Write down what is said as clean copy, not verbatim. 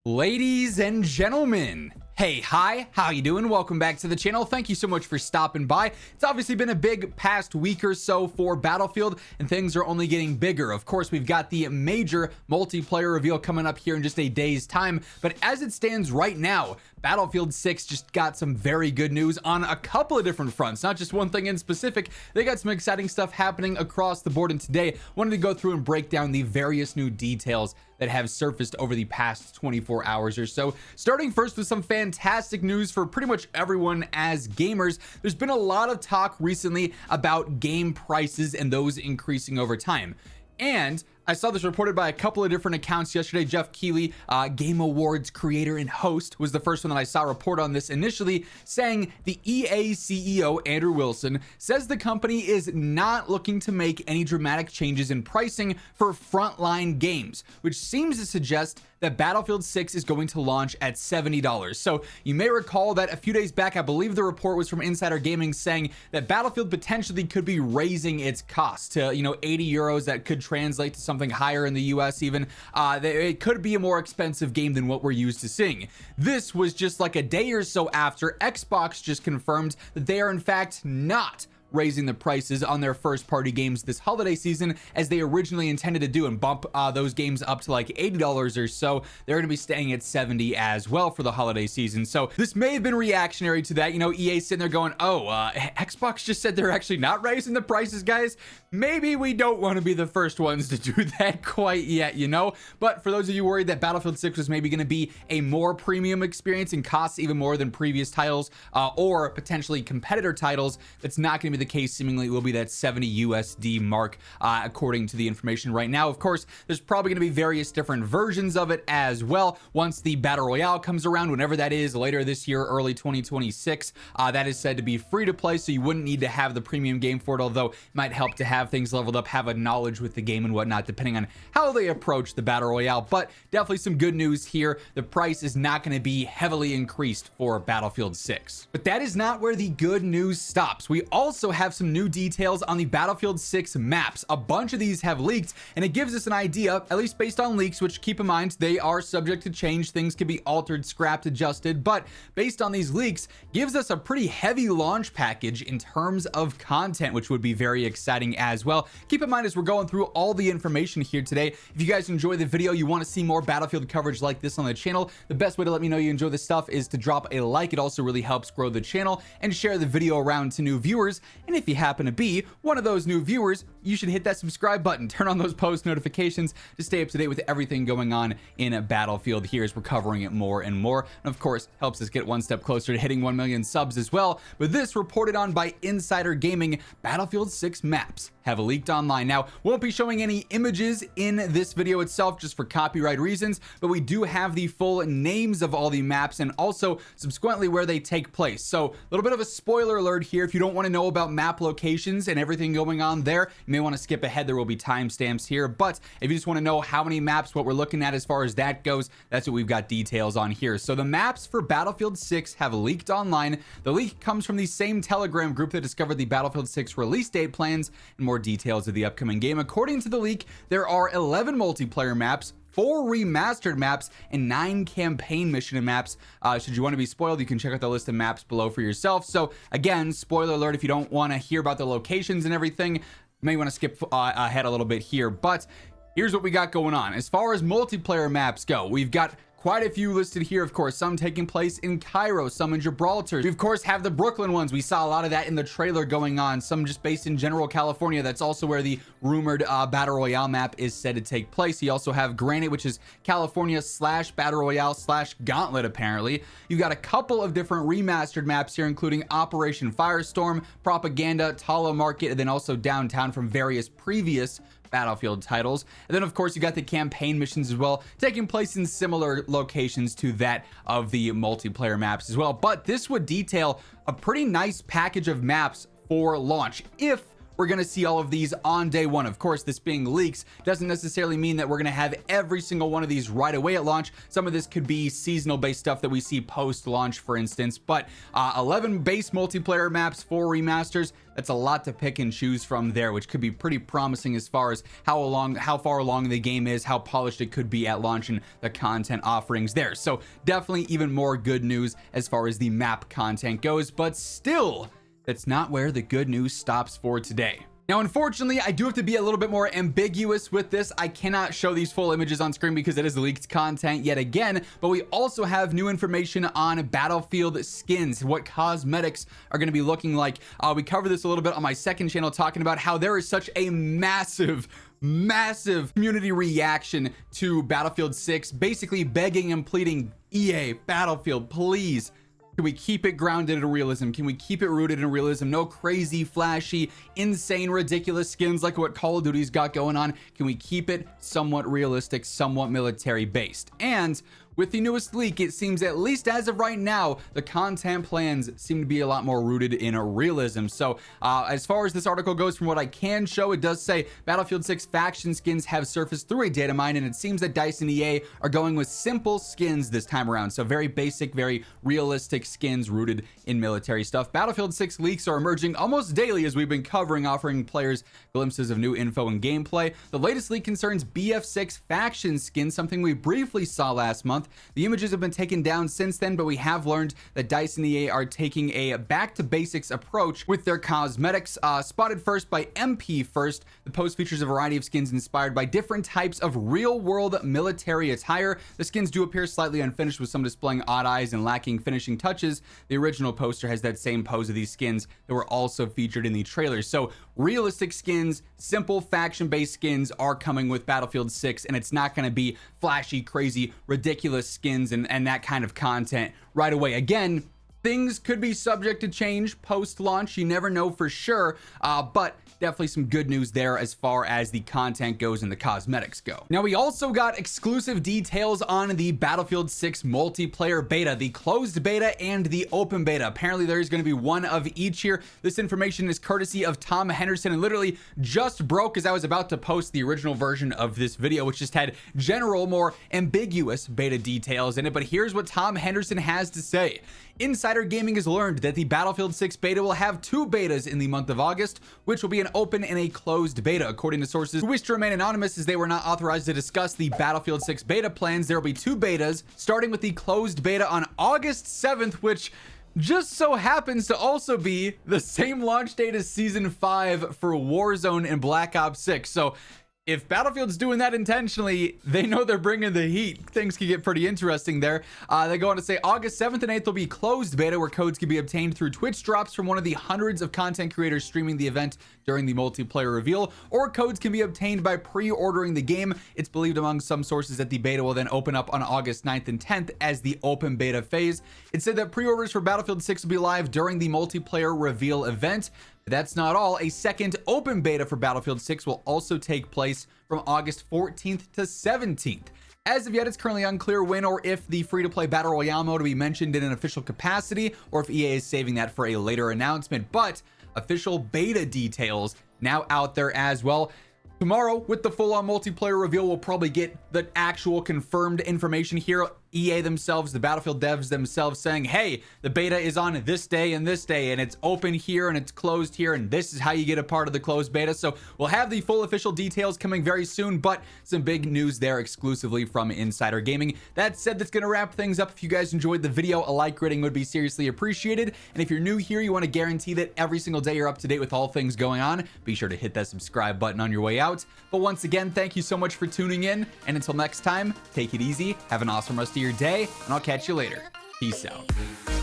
Ladies and gentlemen, hey, hi, how you doing? Welcome back to the channel. Thank you so much for stopping by. It's obviously been a big past week or so for Battlefield, and things are only getting bigger. Of course, we've got the major multiplayer reveal coming up here in just a day's time, but as it stands right now, Battlefield 6 just got some very good news on a couple of different fronts, not just one thing in specific. They got some exciting stuff happening across the board, and today wanted to go through and break down the various new details that have surfaced over the past 24 hours or so. Starting first with some fantastic news for pretty much everyone as gamers. There's been a lot of talk recently about game prices and those increasing over time. And I saw this reported by a couple of different accounts yesterday. Jeff Keighley, Game Awards creator and host, was the first one that I saw report on this initially, saying the EA CEO, Andrew Wilson, says the company is not looking to make any dramatic changes in pricing for frontline games, which seems to suggest that Battlefield 6 is going to launch at $70. So you may recall that a few days back, I believe the report was from Insider Gaming saying that Battlefield potentially could be raising its cost to, 80 euros. That could translate to something higher in the US even. It could be a more expensive game than what we're used to seeing. This was just like a day or so after Xbox just confirmed that they are in fact not raising the prices on their first party games this holiday season as they originally intended to do, and bump those games up to like $80 or so. They're going to be staying at $70 as well for the holiday season. So this may have been reactionary to that. EA sitting there going, Xbox just said they're actually not raising the prices, guys. Maybe we don't want to be the first ones to do that quite yet, But for those of you worried that Battlefield 6 was maybe going to be a more premium experience and costs even more than previous titles, or potentially competitor titles, that's not going to be the case. Seemingly it will be that 70 USD mark, according to the information right now. Of course, there's probably going to be various different versions of it as well once the Battle Royale comes around, whenever that is, later this year, early 2026. That is said to be free to play, so you wouldn't need to have the premium game for it, although it might help to have things leveled up, have a knowledge with the game and whatnot, depending on how they approach the Battle Royale. But definitely some good news here. The price is not going to be heavily increased for Battlefield 6. But that is not where the good news stops. We also have some new details on the Battlefield 6 maps. A bunch of these have leaked, and it gives us an idea, at least based on leaks, which, keep in mind, they are subject to change. Things can be altered, scrapped, adjusted, but based on these leaks, gives us a pretty heavy launch package in terms of content, which would be very exciting as well. Keep in mind, as we're going through all the information here today, if you guys enjoy the video, you want to see more Battlefield coverage like this on the channel, the best way to let me know you enjoy this stuff is to drop a like. It also really helps grow the channel, and share the video around to new viewers. And if you happen to be one of those new viewers, you should hit that subscribe button, turn on those post notifications to stay up to date with everything going on in a Battlefield here as we're covering it more and more. And of course, helps us get one step closer to hitting 1 million subs as well. But this, reported on by Insider Gaming, Battlefield 6 maps have leaked online. Now, won't be showing any images in this video itself just for copyright reasons, but we do have the full names of all the maps and also subsequently where they take place. So a little bit of a spoiler alert here. If you don't want to know about map locations and everything going on there, you may want to skip ahead. There will be timestamps here, but if you just want to know how many maps, what we're looking at as far as that goes, that's what we've got details on here. So the maps for Battlefield 6 have leaked online. The leak comes from the same Telegram group that discovered the Battlefield 6 release date plans and more details of the upcoming game. According to the leak, there are 11 multiplayer maps, 4 remastered maps, and 9 campaign mission maps. Should you want to be spoiled, you can check out the list of maps below for yourself. So again, spoiler alert, if you don't want to hear about the locations and everything, you may want to skip ahead a little bit here. But here's what we got going on. As far as multiplayer maps go, we've got quite a few listed here, of course, some taking place in Cairo, some in Gibraltar. We, of course, have the Brooklyn ones. We saw a lot of that in the trailer going on. Some just based in general California. That's also where the rumored Battle Royale map is said to take place. You also have Granite, which is California / Battle Royale / Gauntlet, apparently. You've got a couple of different remastered maps here, including Operation Firestorm, Propaganda, Tala Market, and then also Downtown from various previous Battlefield titles. And then of course you got the campaign missions as well, taking place in similar locations to that of the multiplayer maps as well. But this would detail a pretty nice package of maps for launch if we're going to see all of these on day one. Of course, this being leaks doesn't necessarily mean that we're going to have every single one of these right away at launch. Some of this could be seasonal based stuff that we see post launch, for instance, but 11 base multiplayer maps, 4 remasters. That's a lot to pick and choose from there, which could be pretty promising as far as how far along the game is, how polished it could be at launch, and the content offerings there. So definitely even more good news as far as the map content goes, but still, that's not where the good news stops for today. Now, unfortunately, I do have to be a little bit more ambiguous with this. I cannot show these full images on screen because it is leaked content yet again, but we also have new information on Battlefield skins, what cosmetics are going to be looking like. We covered this a little bit on my second channel, talking about how there is such a massive community reaction to Battlefield 6, basically begging and pleading, EA, Battlefield, please, can we keep it grounded in realism? Can we keep it rooted in realism? No crazy, flashy, insane, ridiculous skins like what Call of Duty's got going on. Can we keep it somewhat realistic, somewhat military based? And with the newest leak, it seems, at least as of right now, the content plans seem to be a lot more rooted in a realism. So as far as this article goes, from what I can show, it does say Battlefield 6 faction skins have surfaced through a data mine, and it seems that DICE and EA are going with simple skins this time around. So very basic, very realistic skins rooted in military stuff. Battlefield 6 leaks are emerging almost daily as we've been covering, offering players glimpses of new info and gameplay. The latest leak concerns Bf6 faction skins, something we briefly saw last month. The images have been taken down since then, but we have learned that DICE and EA are taking a back to basics approach with their cosmetics. Spotted first by MP First, the post features a variety of skins inspired by different types of real world military attire. The skins do appear slightly unfinished, with some displaying odd eyes and lacking finishing touches. The original poster has that same pose of these skins that were also featured in the trailers. So realistic skins, simple faction based skins are coming with Battlefield 6, and it's not going to be flashy, crazy, ridiculous skins and that kind of content right away. Again, things could be subject to change post launch, you never know for sure, but definitely some good news there as far as the content goes and the cosmetics go. Now, we also got exclusive details on the Battlefield 6 multiplayer beta, the closed beta and the open beta. Apparently there's going to be one of each here. This information is courtesy of Tom Henderson and literally just broke as I was about to post the original version of this video, which just had general, more ambiguous beta details in it. But here's what Tom Henderson has to say. Insider Gaming has learned that the Battlefield 6 beta will have 2 betas in the month of August, which will be an open and a closed beta. According to sources who wish to remain anonymous as they were not authorized to discuss the Battlefield 6 beta plans, there will be 2 betas, starting with the closed beta on August 7th, which just so happens to also be the same launch date as Season 5 for Warzone and Black Ops 6. So if Battlefield's doing that intentionally, they know they're bringing the heat. Things can get pretty interesting there. They go on to say August 7th and 8th will be closed beta, where codes can be obtained through Twitch drops from one of the hundreds of content creators streaming the event during the multiplayer reveal, or codes can be obtained by pre-ordering the game. It's believed among some sources that the beta will then open up on August 9th and 10th as the open beta phase. It said that pre-orders for Battlefield 6 will be live during the multiplayer reveal event. That's not all. A second open beta for Battlefield 6 will also take place from August 14th to 17th. As of yet, it's currently unclear when or if the free-to-play Battle Royale mode will be mentioned in an official capacity, or if EA is saving that for a later announcement, but official beta details now out there as well. Tomorrow, with the full-on multiplayer reveal, we'll probably get the actual confirmed information here. EA themselves, the Battlefield devs themselves saying, hey, the beta is on this day, and it's open here and it's closed here, and this is how you get a part of the closed beta. So we'll have the full official details coming very soon, but some big news there exclusively from Insider Gaming. That said, that's going to wrap things up. If you guys enjoyed the video, a like rating would be seriously appreciated. And if you're new here, you want to guarantee that every single day you're up to date with all things going on, be sure to hit that subscribe button on your way out. But once again, thank you so much for tuning in, and until next time, take it easy, have an awesome rest of your day, and I'll catch you later. Peace out.